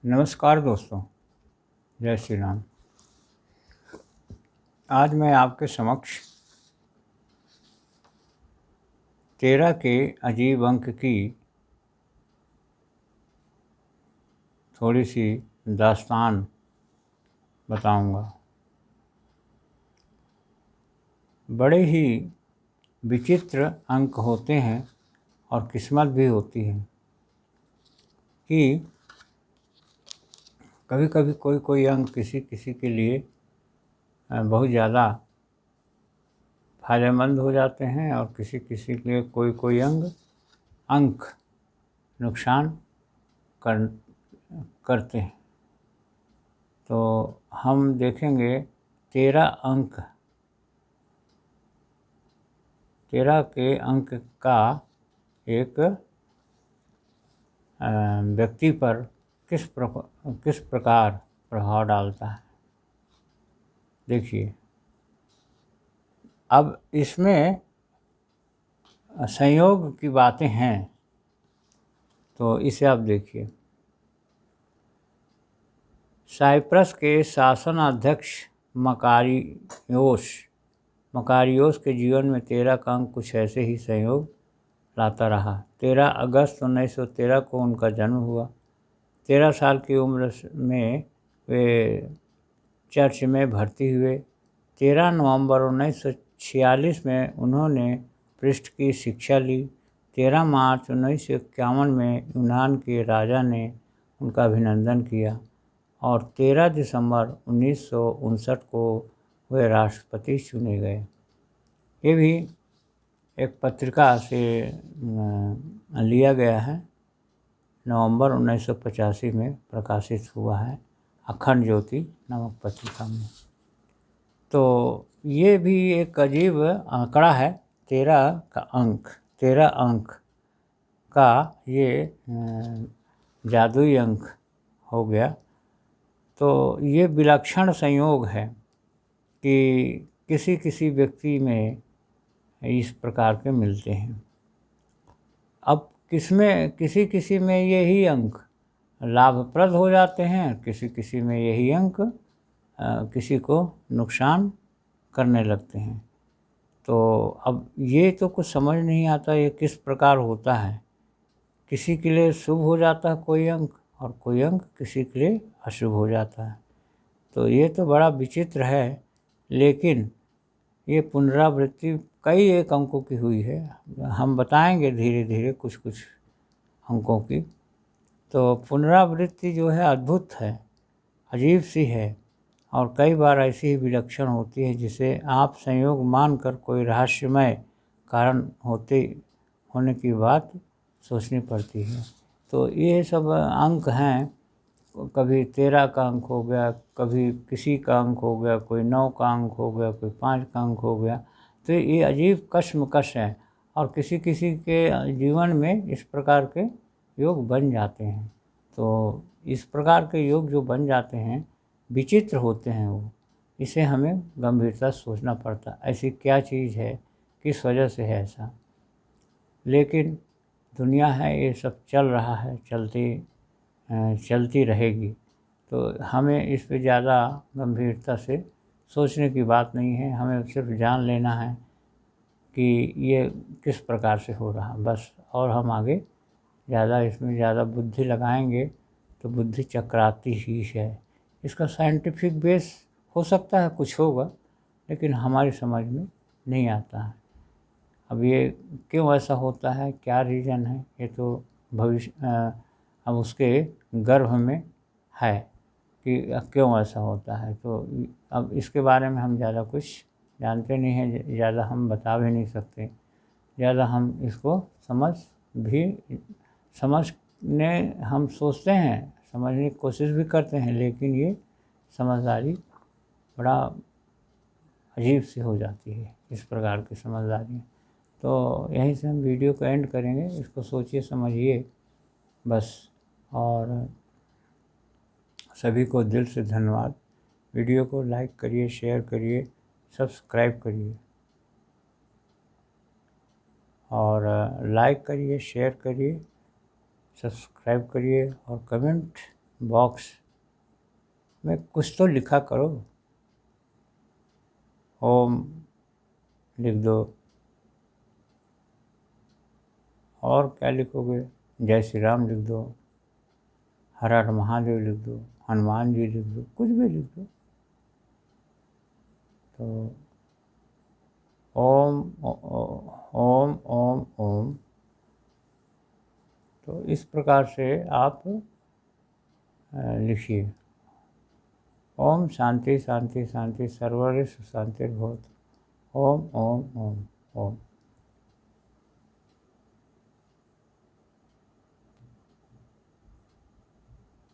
नमस्कार दोस्तों, जय श्री राम। आज मैं आपके समक्ष 13 के अजीब अंक की थोड़ी सी दास्तान बताऊंगा। बड़े ही विचित्र अंक होते हैं और किस्मत भी होती है कि कभी कभी कोई अंक किसी किसी के लिए बहुत ज़्यादा फायदेमंद हो जाते हैं और किसी किसी के लिए कोई अंक नुकसान करते हैं। तो हम देखेंगे 13 अंक 13 के अंक का एक व्यक्ति पर किस प्रकार प्रभाव डालता है। देखिए, अब इसमें संयोग की बातें हैं, तो इसे आप देखिए। साइप्रस के शासनाध्यक्ष मकारियोस के जीवन में 13 का अंक कुछ ऐसे ही संयोग लाता रहा। 13 अगस्त 1913 को उनका जन्म हुआ। 13 साल की उम्र में वे चर्च में भर्ती हुए। 13 नवंबर 1946 में उन्होंने पृष्ठ की शिक्षा ली। 13 मार्च 1951 में यूनान के राजा ने उनका अभिनंदन किया और 13 दिसंबर 1959 को वे राष्ट्रपति चुने गए। ये भी एक पत्रिका से लिया गया है, नवंबर 1985 में प्रकाशित हुआ है, अखंड ज्योति नामक पत्रिका में। तो ये भी एक अजीब आंकड़ा है, 13 अंक का ये जादुई अंक हो गया। तो ये विलक्षण संयोग है कि किसी किसी व्यक्ति में इस प्रकार के मिलते हैं। अब किसी किसी में यही अंक लाभप्रद हो जाते हैं, किसी किसी में यही अंक किसी को नुकसान करने लगते हैं। तो अब ये तो कुछ समझ नहीं आता ये किस प्रकार होता है। किसी के लिए शुभ हो जाता है कोई अंक और कोई अंक किसी के लिए अशुभ हो जाता है। तो ये तो बड़ा विचित्र है, लेकिन ये पुनरावृत्ति कई एक अंकों की हुई है। हम बताएंगे धीरे धीरे कुछ कुछ अंकों की। तो पुनरावृत्ति जो है अद्भुत है, अजीब सी है और कई बार ऐसी ही विलक्षण होती है जिसे आप संयोग मानकर कोई रहस्यमय कारण होने की बात सोचनी पड़ती है। तो ये सब अंक हैं, कभी 13 का अंक हो गया, कभी किसी का अंक हो गया, कोई 9 का अंक हो गया, कोई 5 का अंक हो गया। तो ये अजीब कश्मकश है और किसी किसी के जीवन में इस प्रकार के योग बन जाते हैं। तो इस प्रकार के योग जो बन जाते हैं विचित्र होते हैं, वो इसे हमें गंभीरता से सोचना पड़ता, ऐसी क्या चीज़ है, किस वजह से है ऐसा। लेकिन दुनिया है, ये सब चल रहा है, चलती रहेगी। तो हमें इस पे ज़्यादा गंभीरता से सोचने की बात नहीं है, हमें सिर्फ जान लेना है कि ये किस प्रकार से हो रहा, बस। और हम आगे इसमें ज़्यादा बुद्धि लगाएंगे तो बुद्धि चकराती ही है। इसका साइंटिफिक बेस हो सकता है कुछ होगा, लेकिन हमारी समझ में नहीं आता है। अब ये क्यों ऐसा होता है, क्या रीज़न है, ये तो भविष्य अब उसके गर्भ में है कि क्यों ऐसा होता है। तो अब इसके बारे में हम ज़्यादा कुछ जानते नहीं हैं, ज़्यादा हम बता भी नहीं सकते, ज़्यादा हम इसको समझने हम सोचते हैं, समझने की कोशिश भी करते हैं, लेकिन ये समझदारी बड़ा अजीब सी हो जाती है, इस प्रकार की समझदारी। तो यहीं से हम वीडियो को एंड करेंगे। इसको सोचिए, समझिए बस। और सभी को दिल से धन्यवाद। वीडियो को लाइक करिए, शेयर करिए, सब्सक्राइब करिए और लाइक करिए, शेयर करिए, सब्सक्राइब करिए और कमेंट बॉक्स में कुछ तो लिखा करो। ओम लिख दो, और क्या लिखोगे? जय श्री राम लिख दो, हर हर महादेव लिख दो, हनुमान जी लिख दो, कुछ भी लिख दो। तो ओम ओम ओम ओम, तो इस प्रकार से आप लिखिए। ओम शांति शांति शांति सर्वरिष शांतिर्भवतु। ओम ओम ओम ओम।